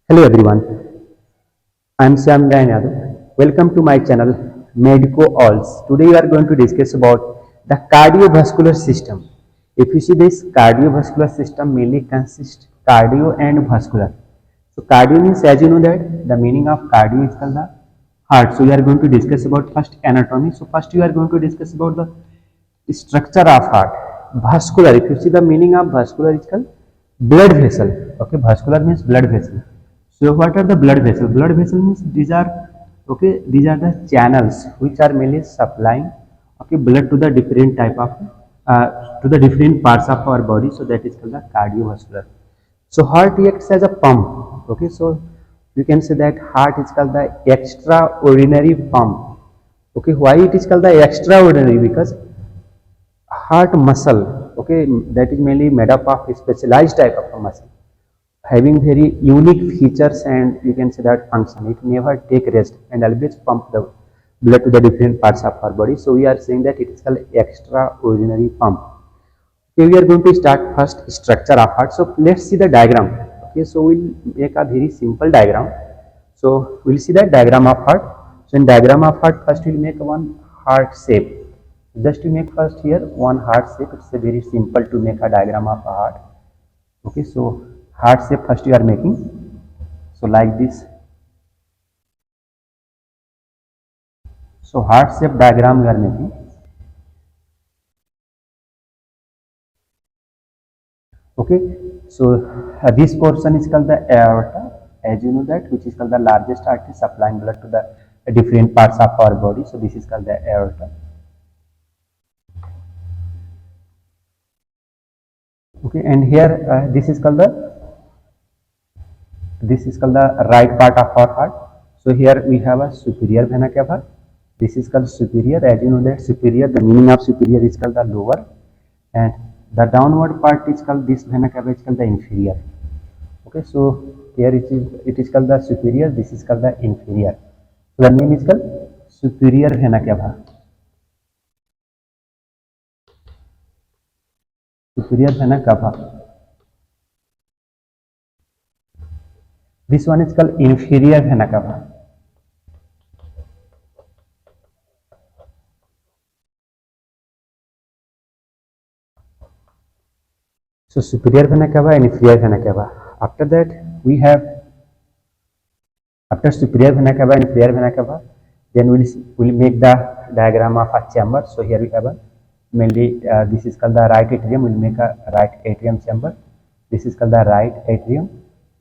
Hello everyone, I am Sam Gayan Yadav. Welcome to my channel Medico Alls. Today we are going to discuss about the cardiovascular system. If you see this cardiovascular system mainly consists cardio and vascular. So cardio means, as you know, that the meaning of cardio is called the heart. So we are going to discuss about first anatomy. So first we are going to discuss about the structure of heart. Vascular, if you see the meaning of vascular is called blood vessel. Okay, vascular means blood vessel. So what are the blood vessel? Blood vessel means these are the channels which are mainly supplying blood to the different type of to the different parts of our body. So that is called the cardiovascular. So heart acts as a pump. Okay, so you can say that heart is called the extraordinary pump. Okay, why it is called the extraordinary? Because heart muscle, okay, that is mainly made up of a specialized type of a muscle having very unique features, and you can say that function. It never take rest and always pump the blood to the different parts of our body. So we are saying that it is called extraordinary pump. Okay, we are going to start first structure of heart. So let's see the diagram. Okay, so we'll make a very simple diagram. So we'll see the diagram of heart. So in diagram of heart, first we'll make one heart shape. Just to make first here one heart shape. It's a very simple to make a diagram of a heart. Okay, so heart shape first you are making. So like this. So heart shape diagram we are making. Okay, so this portion is called the aorta, as you know that, which is called the largest artery supplying blood to the different parts of our body. So this is called the aorta. Okay, and here this is called the right part of our heart. So here we have a superior vena cava. This is called superior. As you know that superior, the meaning of superior is called the lower, and the downward part is called, this vena cava is called the inferior. Okay, so here it is called the superior. This is called the inferior. So the name is called superior vena cava. Superior vena cava. This one is called inferior vena cava. So superior vena cava and inferior vena cava. After that we have, after superior vena cava and inferior vena cava, then we'll make the diagram of a chamber. So here we have a mainly this is called the right atrium. We'll make a right atrium chamber. This is called the right atrium.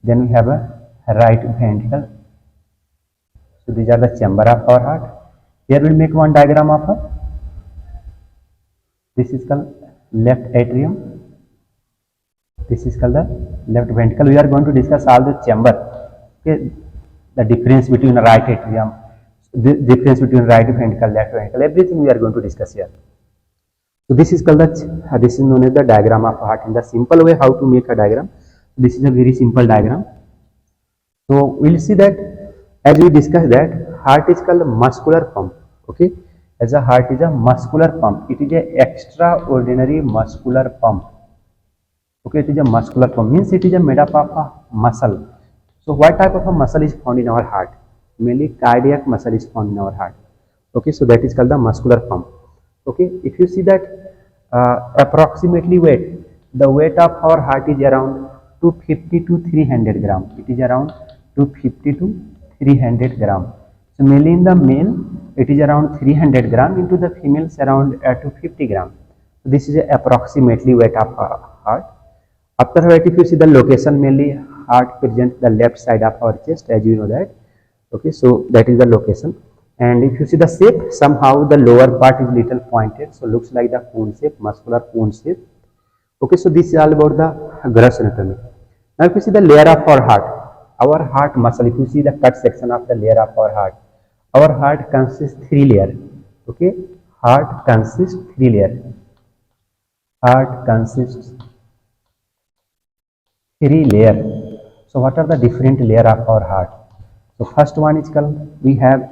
Then we have a right ventricle. So these are the chamber of our heart. Here we'll make one diagram of a, this is called left atrium. This is called the left ventricle. We are going to discuss all the chamber. Okay, the difference between the right atrium, the difference between right ventricle, left ventricle, everything we are going to discuss here. So this is called this is known as the diagram of heart. In the simple way, how to make a diagram. This is a very simple diagram. So we'll see that as we discuss that heart is called a muscular pump. Okay, as a heart is a muscular pump. It is a extraordinary muscular pump. Okay, it is a muscular pump, means it is a made up of a muscle. So what type of a muscle is found in our heart? Mainly cardiac muscle is found in our heart. Okay, so that is called the muscular pump. Okay, if you see that approximately weight, the weight of our heart is around 250 to 300 gram. It is around 250 to 300 gram. So mainly in the male it is around 300 gram, into the females around 250 gram. So this is approximately weight of heart. After that, if you see the location, mainly heart presents the left side of our chest, as you know that. Okay, so that is the location. And if you see the shape, somehow the lower part is little pointed, so looks like the cone shape, muscular cone shape. Okay, so this is all about the gross anatomy. Now if you see the layer of our heart muscle, if you see the cut section of the layer of our heart consists 3 layers. Okay, heart consists 3 layers. Heart consists 3 layers. So what are the different layers of our heart? So first one is called, we have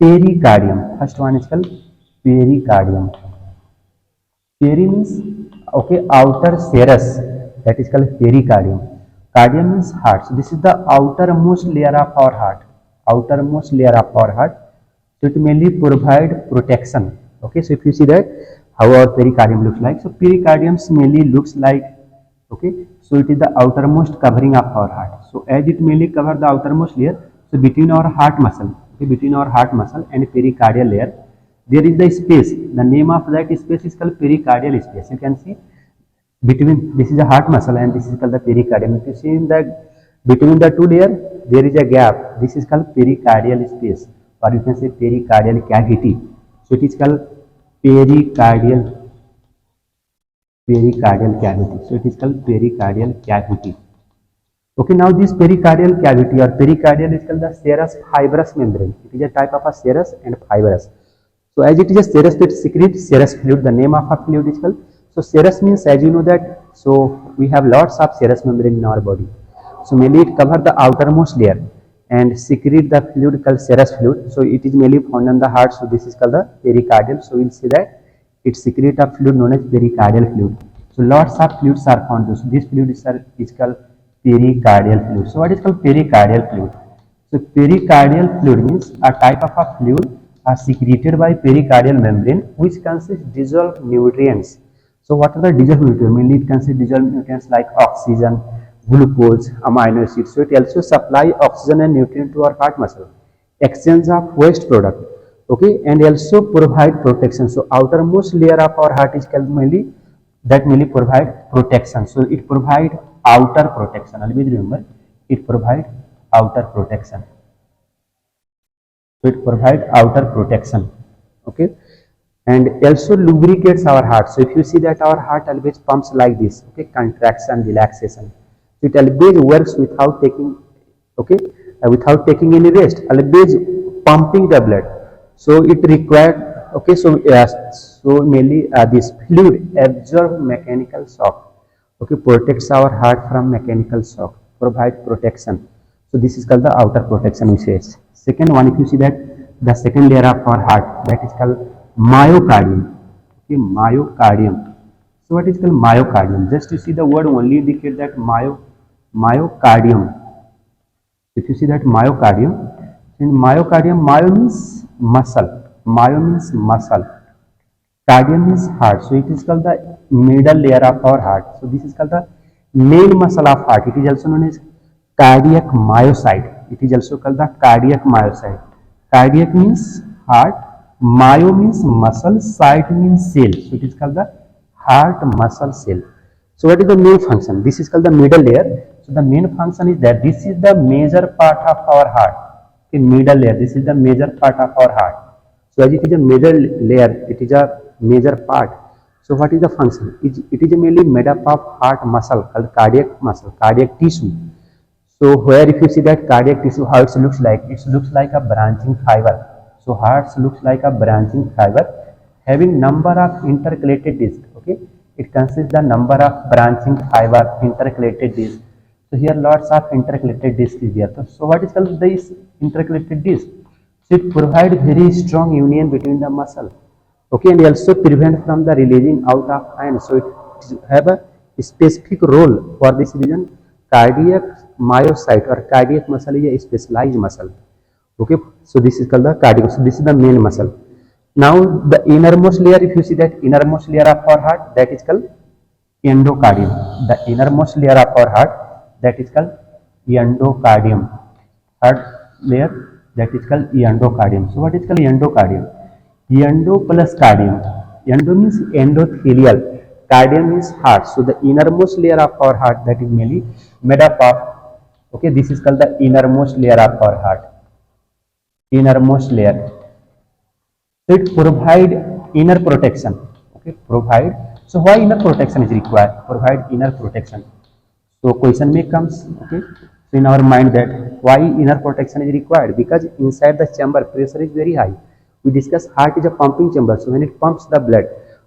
pericardium. First one is called pericardium. Peri means, okay, outer serous, that is called pericardium. Cardium means heart. So this is the outermost layer of our heart. Outermost layer of our heart. So it mainly provide protection. Okay, so if you see that how our pericardium looks like. So pericardium mainly looks like, okay, so it is the outermost covering of our heart. So as it mainly cover the outermost layer, so between our heart muscle, okay, between our heart muscle and pericardial layer, there is the space. The name of that space is called pericardial space. You can see between, this is a heart muscle and this is called the pericardium. If you see in the between the two layer, there is a gap. This is called pericardial space, or you can say pericardial cavity. So it is called pericardial cavity. So it is called pericardial cavity. Okay, now this pericardial cavity or pericardial is called the serous fibrous membrane. It is a type of a serous and fibrous. So as it is a serous, it secretes serous fluid. The name of a fluid is called. So serous means, as you know that, so we have lots of serous membrane in our body. So mainly it covers the outermost layer and secrete the fluid called serous fluid. So it is mainly found in the heart. So this is called the pericardial. So we'll see that it secretes a fluid known as pericardial fluid. So lots of fluids are found. So this fluid is called pericardial fluid. So what is called pericardial fluid? So pericardial fluid means a type of a fluid secreted by pericardial membrane which consists dissolved nutrients. So what are the dissolved nutrients? Mainly it consists dissolved nutrients like oxygen, glucose, amino acids. So it also supply oxygen and nutrient to our heart muscle. Exchange of waste product. Okay, and also provide protection. So outermost layer of our heart is called mainly provide protection. So it provide outer protection. Always remember, it provide outer protection. So it provide outer protection. Okay, and also lubricates our heart. So if you see that our heart always pumps like this, okay, contraction, relaxation. So it always works without taking, okay, without taking any rest, always pumping the blood. So it required, okay, so mainly this fluid absorb mechanical shock, okay, protects our heart from mechanical shock, provide protection. So this is called the outer protection we say. Second one, if you see that the second layer of our heart, that is called myocardium. Okay, myocardium. So what is called myocardium? Just to see the word only indicate that myocardium. If you see that myocardium, in myocardium, myo means muscle, myo means muscle, cardium means heart. So it is called the middle layer of our heart. So this is called the main muscle of heart. It is also known as cardiac myocyte. It is also called the cardiac myocyte. Cardiac means heart, myo means muscle, cyte means cell. So it is called the heart muscle cell. So what is the main function? This is called the middle layer. So the main function is that this is the major part of our heart. Okay, middle layer. This is the major part of our heart. So as it is a major layer, it is a major part. So what is the function? It is mainly made up of heart muscle called cardiac muscle, cardiac tissue. So where if you see that cardiac tissue, how it looks like a branching fiber. So heart looks like a branching fiber having number of intercalated discs. Okay, it consists the number of branching fiber, intercalated discs. So here lots of intercalated discs is there. So what is called this intercalated disc? So it provides very strong union between the muscle. Okay, and also prevent from the releasing out of iron. So it have a specific role. For this reason, cardiac myocyte or cardiac muscle is a specialized muscle. Okay, so this is called the cardiac. So this is the main muscle. Now the innermost layer, if you see that innermost layer of our heart, that is called endocardium. The innermost layer of our heart, that is called endocardium. Heart layer, that is called endocardium. So what is called endocardium? Endo plus cardium. Endo means endothelial. Cardium means heart. So the innermost layer of our heart, that is mainly made up of, okay, this is called the innermost layer of our heart. Innermost layer. So it provide inner protection. Okay, provide. So why inner protection is required? Provide inner protection. So question may comes, okay, so in our mind that why inner protection is required? Because inside the chamber pressure is very high. We discuss heart is a pumping chamber. So when it pumps the blood,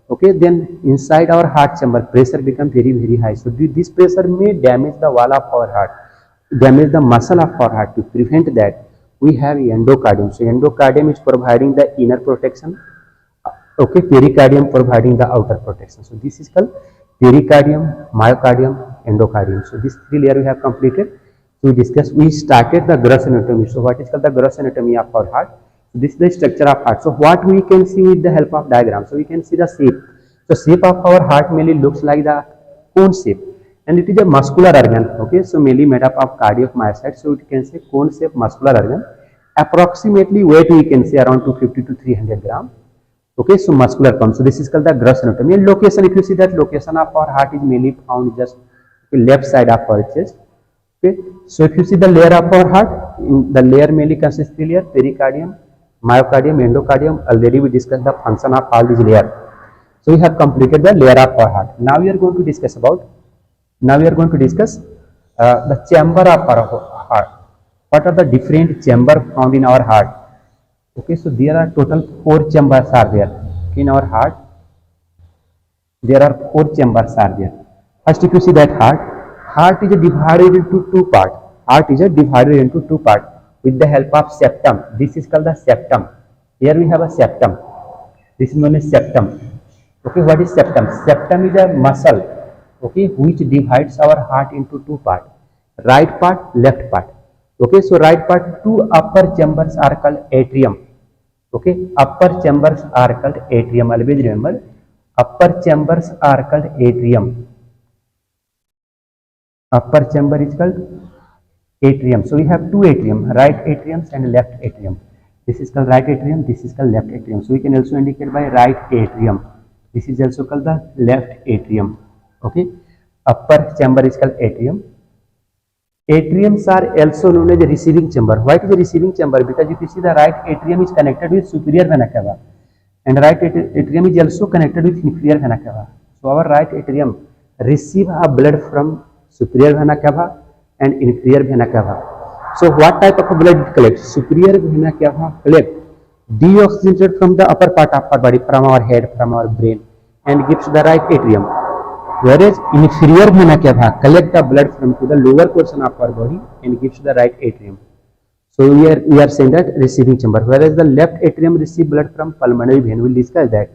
okay, then inside our heart chamber pressure becomes very high. So this pressure may damage the wall of our heart, damage the muscle of our heart. To prevent that, we have endocardium. So endocardium is providing the inner protection. Okay, pericardium providing the outer protection. So this is called pericardium, myocardium, endocardium. So these three layers we have completed. So we started the gross anatomy. So what is called the gross anatomy of our heart? So this is the structure of heart. So what we can see with the help of diagram. So we can see the shape. So shape of our heart mainly looks like the cone shape, and it is a muscular organ. Okay, so mainly made up of cardiomyocytes. So it can say cone shape muscular organ. Approximately weight we can say around 250 to 300 gram. Okay, so muscular pump. So this is called the gross anatomy. And location, if you see that location of our heart is mainly found just left side of our chest. Okay, so if you see the layer of our heart, the layer mainly consists of layer: pericardium, myocardium, endocardium. Already we discussed the function of all these layers. So we have completed the layer of our heart. Now we are going to discuss the chamber of our heart. What are the different chambers found in our heart? Okay, so there are total 4 chambers are there in our heart. There are 4 chambers are there. First, if you see that heart is divided into 2 parts. Heart is divided into 2 parts with the help of septum. This is called the septum. Here we have a septum. This is known as septum. Okay, what is septum? Septum is a muscle, okay, which divides our heart into 2 parts, right part, left part. Okay, so right part, 2 upper chambers are called atrium. Okay, upper chambers are called atrium. Always remember, upper chambers are called atrium. Upper chamber is called atrium. So we have 2 atrium, right atrium and left atrium. This is called right atrium, this is called left atrium. So we can also indicate by right atrium. This is also called the left atrium. Okay, upper chamber is called atrium. Atriums are also known as the receiving chamber. Why it is the receiving chamber? Because if you see the right atrium is connected with superior vena cava, and right atrium is also connected with inferior vena cava. So our right atrium receive a blood from superior vena cava and inferior vena cava. So what type of blood it collects? Superior vena cava collect deoxygenated from the upper part of our body, from our head, from our brain, and gives to the right atrium. Whereas inferior vena cava collect the blood from to the lower portion of our body and gives to the right atrium. So we are saying that receiving chamber. Whereas the left atrium receive blood from pulmonary vein. We'll discuss that.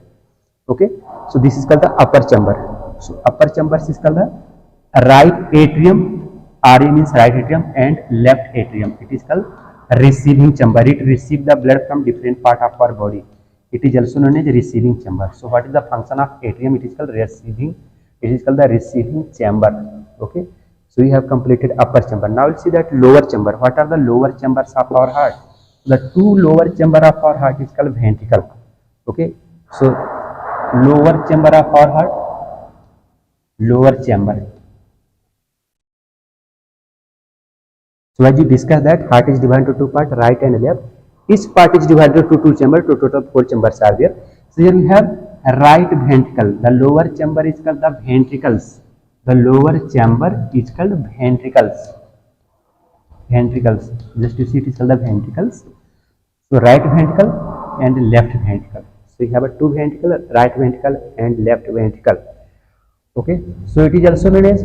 Okay. So this is called the upper chamber. So upper chamber is called the right atrium. RA means right atrium, and left atrium. It is called receiving chamber. It receives the blood from different part of our body. It is also known as receiving chamber. So what is the function of atrium? It is called receiving. It is called the receiving chamber. Okay. So we have completed upper chamber. Now we'll see that lower chamber. What are the lower chambers of our heart? The 2 lower chamber of our heart is called ventricle. Okay. So lower chamber of our heart, lower chamber. So as you discussed that heart is divided into 2 parts, right and left. Each part is divided into 2 chambers. To total 4 chambers are there. So here we have right ventricle. The lower chamber is called the ventricles. The lower chamber is called ventricles. Ventricles. Just you see it is called the ventricles. So right ventricle and left ventricle. So you have a 2 ventricle, right ventricle and left ventricle. Okay. So it is also known as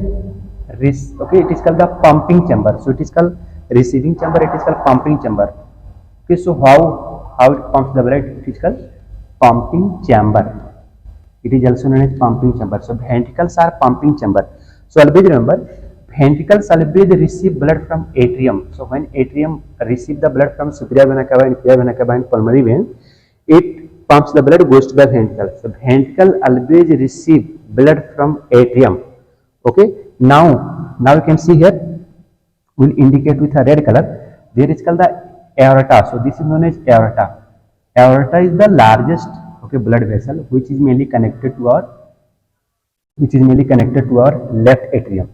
okay, it is called the pumping chamber. So it is called receiving chamber, it is called pumping chamber. Okay, so how it pumps the blood? It is called pumping chamber. It is also known as pumping chamber. So ventricles are pumping chamber. So always remember, ventricles always receive blood from atrium. So when atrium receive the blood from superior vena cava, inferior vena cava and pulmonary vein, it pumps the blood, goes to the ventricle. So ventricle always receive blood from atrium. Okay. Now you can see here, we'll indicate with a red color. There is called the aorta. So this is known as aorta. Aorta is the largest blood vessel which is mainly connected to our left atrium.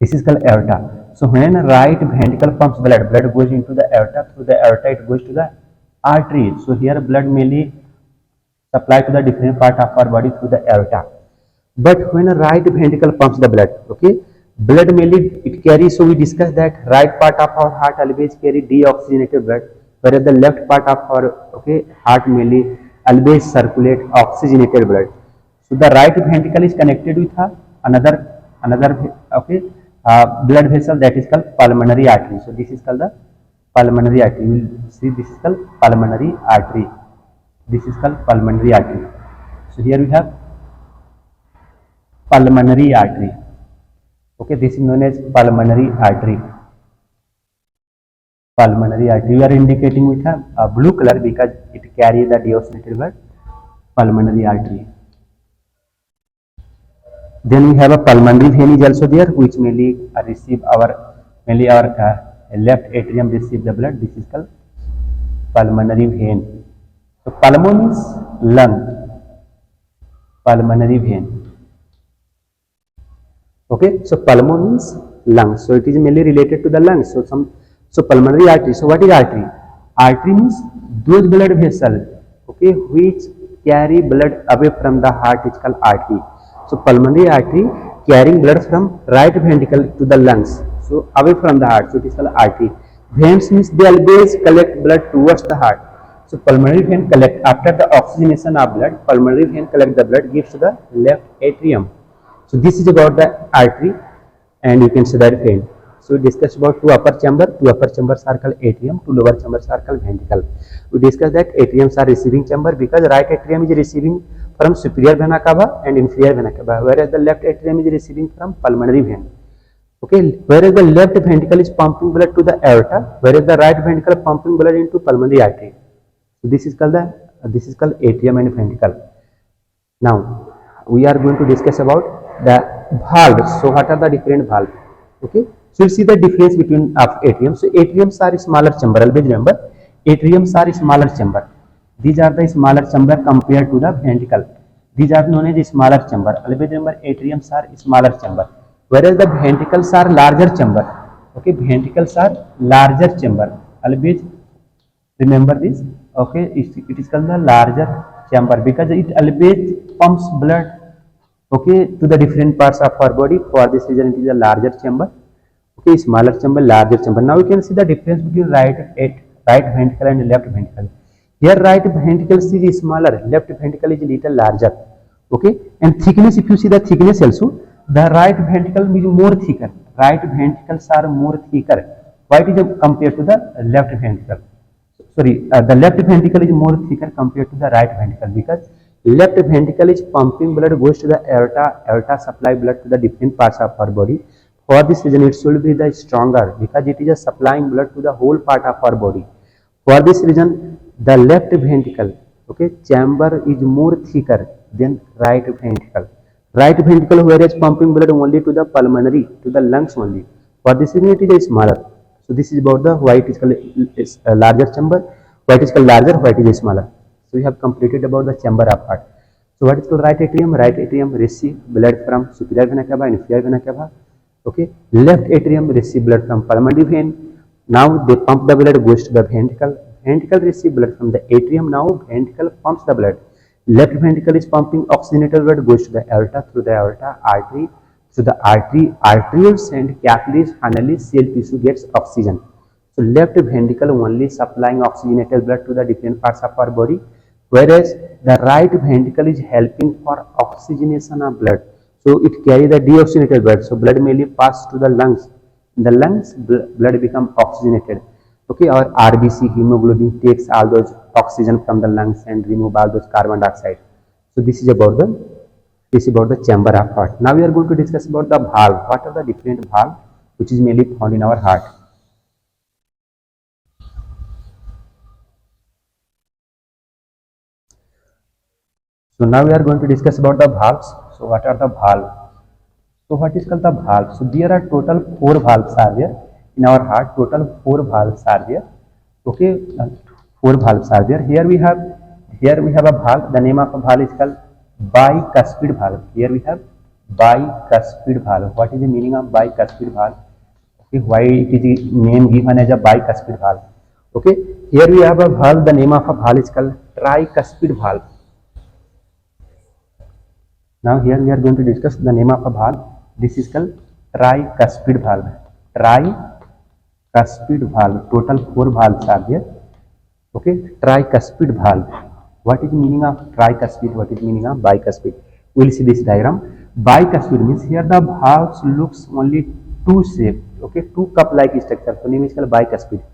This is called aorta. So when right ventricle pumps blood goes into the aorta. Through the aorta it goes to the artery. So here blood mainly supplied to the different part of our body through the aorta. But when a right ventricle pumps the blood, okay, blood mainly it carries. So we discussed that right part of our heart always carry deoxygenated blood, whereas the left part of our heart mainly always circulate oxygenated blood. So the right ventricle is connected with another blood vessel that is called pulmonary artery. So this is called the pulmonary artery. We will see this is called pulmonary artery. This is called pulmonary artery. So here we have pulmonary artery. Okay, this is known as pulmonary artery. Pulmonary artery, we are indicating with a blue color because it carries the deoxygenated blood. Pulmonary artery. Then we have a pulmonary vein is also there, which mainly receive our left atrium receive the blood. This is called pulmonary vein. So pulmon means lung. Pulmonary vein. Okay, so pulmon means lung. So it is mainly related to the lungs. So pulmonary artery. So what is artery? Artery means those blood vessels, okay, which carry blood away from the heart is called artery. So pulmonary artery carrying blood from right ventricle to the lungs. So away from the heart. So it is called artery. Veins means they always collect blood towards the heart. So pulmonary vein collect after the oxygenation of blood. Pulmonary vein collect the blood gives to the left atrium. So this is about the artery, and you can see that vein. So we discussed about two upper chambers are called atrium, two lower chambers are called ventricle. We discussed that atriums are receiving chamber because right atrium is receiving from superior vena cava and inferior vena cava, whereas the left atrium is receiving from pulmonary vein. Okay, whereas the left ventricle is pumping blood to the aorta, whereas the right ventricle pumping blood into pulmonary artery. So this is called atrium and ventricle. Now we are going to discuss about the valves. So what are the different valves? Okay, so you see the difference between atriums. So atriums are smaller chamber. Always remember, atriums are smaller chamber. These are the smaller chamber compared to the ventricle. These are known as smaller chamber. Always remember, atriums are smaller chamber, whereas the ventricles are larger chamber. Okay, ventricles are larger chamber. Always remember this. Okay, it is called the larger chamber because it always pumps blood, okay, to the different parts of our body. For this reason it is a larger chamber. Okay, smaller chamber, larger chamber. Now you can see the difference between right ventricle and left ventricle. Here right ventricle is smaller, left ventricle is little larger. Okay, and thickness, if you see the thickness also, the right ventricle is more thicker. Right ventricles are more thicker. Why it is compared to the left ventricle? Sorry, the left ventricle is more thicker compared to the right ventricle because left ventricle is pumping blood goes to the aorta supply blood to the different parts of our body. For this reason it should be the stronger because it is a supplying blood to the whole part of our body. For this reason the left ventricle, okay, chamber is more thicker than right ventricle. Right ventricle whereas pumping blood only to the pulmonary, to the lungs only. For this reason it is smaller. So this is about the why it is called a larger chamber, why it is called larger, why it is smaller. So we have completed about the chamber of heart. So what is called right atrium? Right atrium receive blood from superior vena cava and inferior vena cava. Okay, left atrium receive blood from pulmonary vein. Now they pump the blood goes to the ventricle. Ventricle receive blood from the atrium. Now ventricle pumps the blood. Left ventricle is pumping oxygenated blood goes to the aorta, through the aorta artery. So the arterioles and capillaries finally cell tissue gets oxygen. So left ventricle only supplying oxygenated blood to the different parts of our body, whereas the right ventricle is helping for oxygenation of blood. So it carries the deoxygenated blood. So blood mainly pass to the lungs. In the lungs, blood become oxygenated. Okay, our RBC hemoglobin takes all those oxygen from the lungs and remove all those carbon dioxide. So this is about the chamber of heart. Now we are going to discuss about the valve. What are the different valves which is mainly found in our heart? So now we are going to discuss about the valves. So what are the valves? So what is called the valve? So there are total 4 valves are there in our heart. Total 4 valves are there. Okay, 4 valves are there. Here we have a valve. The name of a valve is called bicuspid valve. Here we have bicuspid valve. What is the meaning of bicuspid valve? Okay, why it is the name given as a bicuspid valve? Okay, here we have a valve. The name of a valve is called tricuspid valve. Now here we are going to discuss the name of a valve. This is called tricuspid valve. Tricuspid valve. Total 4 valves are there. Okay, tricuspid valve. What is the meaning of tricuspid? What is the meaning of bicuspid? We will see this diagram. Bicuspid means here the valves looks only 2 shape. Okay, 2 cup-like structure. So name is called bicuspid.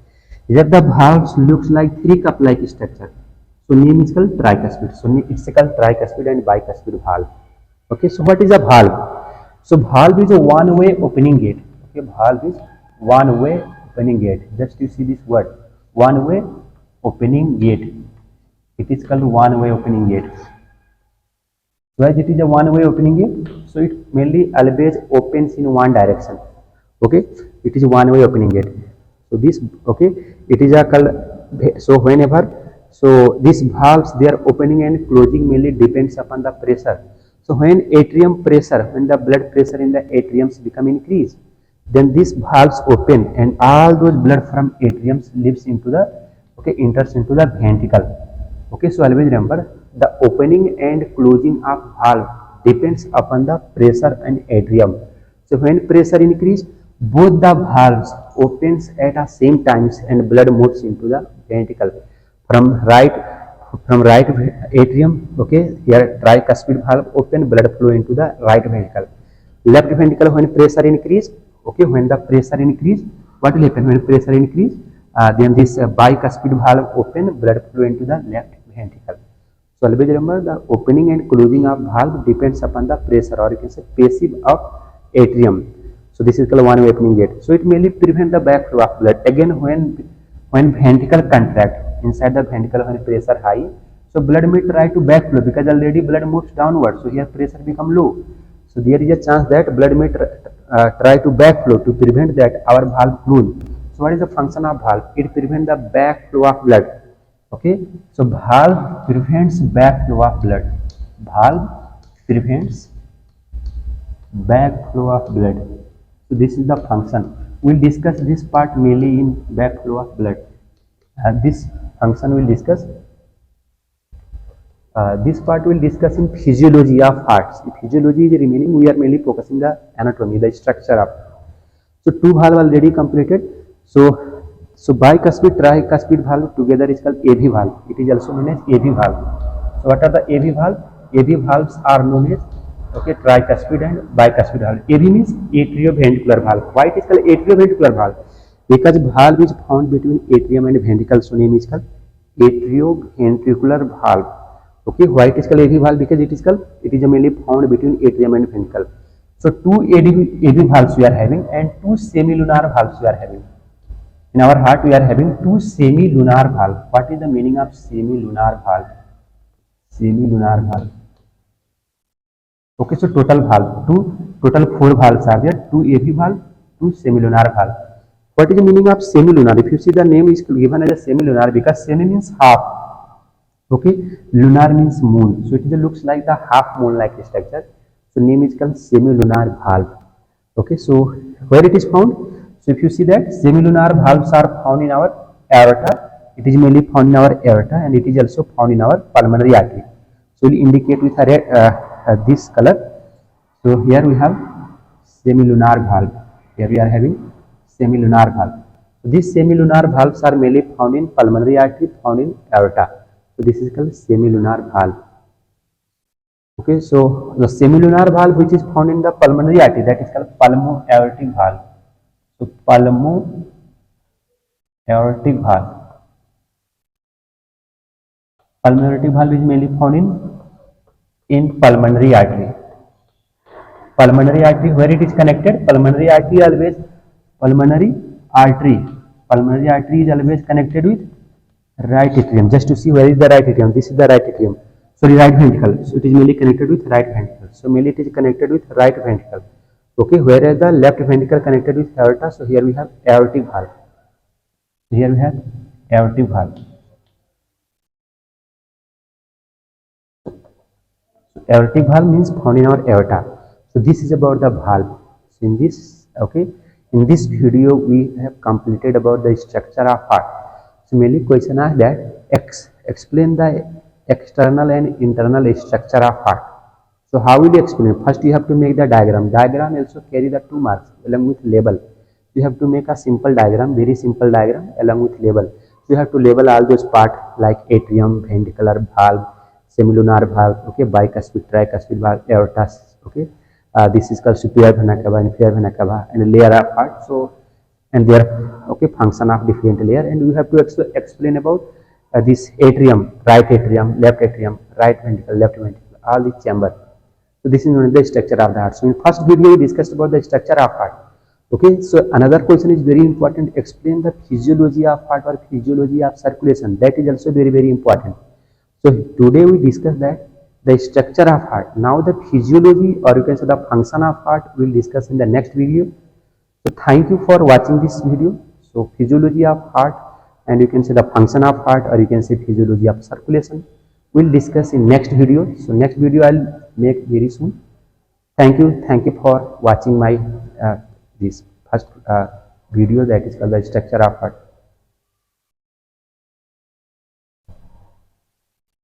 Here the valves looks like 3 cup-like structure. So name is called tricuspid. So it's called tricuspid and bicuspid valve. Okay, so what is a valve? So valve is a one-way opening gate. Okay, valve is one-way opening gate. Just you see this word, one-way opening gate. It is called one-way opening gate. Why it is a one-way opening gate? So it mainly always opens in one direction. Okay, it is a one-way opening gate. So this, okay, it is a called, so whenever, so these valves, their opening and closing mainly depends upon the pressure. So when atrium pressure, when the blood pressure in the atriums become increased, then these valves open and all those blood from atriums leaves into the, okay, enters into the ventricle. Okay, so always remember the opening and closing of valve depends upon the pressure and atrium. So when pressure increase, both the valves opens at the same times and blood moves into the ventricle from right atrium. Okay, here tricuspid valve open, blood flow into the right ventricle. Left ventricle, when pressure increase, okay, when the pressure increase, what will happen when pressure increase? Then this bicuspid valve open, blood flow into the left ventricle. So always remember the opening and closing of valve depends upon the pressure, or you can say passive of atrium. So this is called one-way opening gate. So it mainly prevent the backflow of blood. Again, when ventricle contract, inside the ventricle when pressure high, so blood may try to backflow because already blood moves downward. So here pressure become low. So there is a chance that blood may try to backflow. To prevent that, our valve close. So what is the function of valve? It prevents the backflow of blood. Okay, so valve prevents backflow of blood. Valve prevents backflow of blood. So this is the function. We'll discuss this part mainly in backflow of blood. This function we'll discuss. This part we'll discuss in physiology of hearts. If physiology is remaining, we are mainly focusing the anatomy, the structure of. So two valve already completed. So bicuspid, tricuspid valve together is called AV valve. It is also known as AV valve. So what are the AV valve? AV valves are known as, okay, tricuspid and bicuspid valve. AV means atrioventricular valve. Why it is called atrioventricular valve? Because valve is found between atrium and ventricle, so name is called atrioventricular valve. Okay, why it is called AV valve? Because it is mainly found between atrium and ventricle. So two AV valves we are having and two semilunar valves we are having. In our heart we are having two semilunar valve. What is the meaning of semilunar valve? Semilunar valve. Okay, so total four valves are there. Two AV valve, two semilunar valve. What is the meaning of semilunar? If you see, the name is given as a semilunar because semi means half. Okay, lunar means moon. So it looks like the half moon like structure. So name is called semilunar valve. Okay, so where it is found? So if you see that semilunar valves are found in our aorta, it is mainly found in our aorta and it is also found in our pulmonary artery. So we'll indicate with this color. So here we have semilunar valve. Here we are having semilunar valve. So these semilunar valves are mainly found in pulmonary artery, found in aorta. So this is called semilunar valve. Okay, so the semilunar valve which is found in the pulmonary artery, that is called pulmo-aortic valve. So pulmo-aortic valve. Pulmonary valve is mainly found in pulmonary artery. Pulmonary artery, where it is connected? Pulmonary artery is always connected with right atrium. Just to see where is the right atrium. This is the right atrium. Sorry, right ventricle. So it is mainly connected with right ventricle. So mainly it is connected with right ventricle. Okay, whereas the left ventricle connected with aorta. So here we have aortic valve. Here we have aortic valve. So aortic valve means found in our aorta. So this is about the valve. So in this, okay, in this video we have completed about the structure of heart. So mainly question is that explain the external and internal structure of heart. So how will you explain? First you have to make the diagram. Diagram also carry the 2 marks along with label. You have to make a simple diagram, very simple diagram along with label. So you have to label all those parts like atrium, ventricular valve, semilunar valve, okay, bicuspid, tricuspid valve, aorta, okay. This is called superior vena cava, inferior vena cava, and layer of heart. So and their, okay, function of different layer, and you have to explain about this atrium, right ventricle, left ventricle, all the chamber. So this is known as the structure of the heart. So in first video we discussed about the structure of heart. Okay, so another question is very important. Explain the physiology of heart or physiology of circulation. That is also very important. So today we discuss that the structure of heart. Now the physiology or you can say the function of heart we will discuss in the next video. So thank you for watching this video. So physiology of heart and you can say the function of heart or you can say physiology of circulation. We'll discuss in next video. So next video I'll make very soon. Thank you for watching my this first video that is called the structure of heart.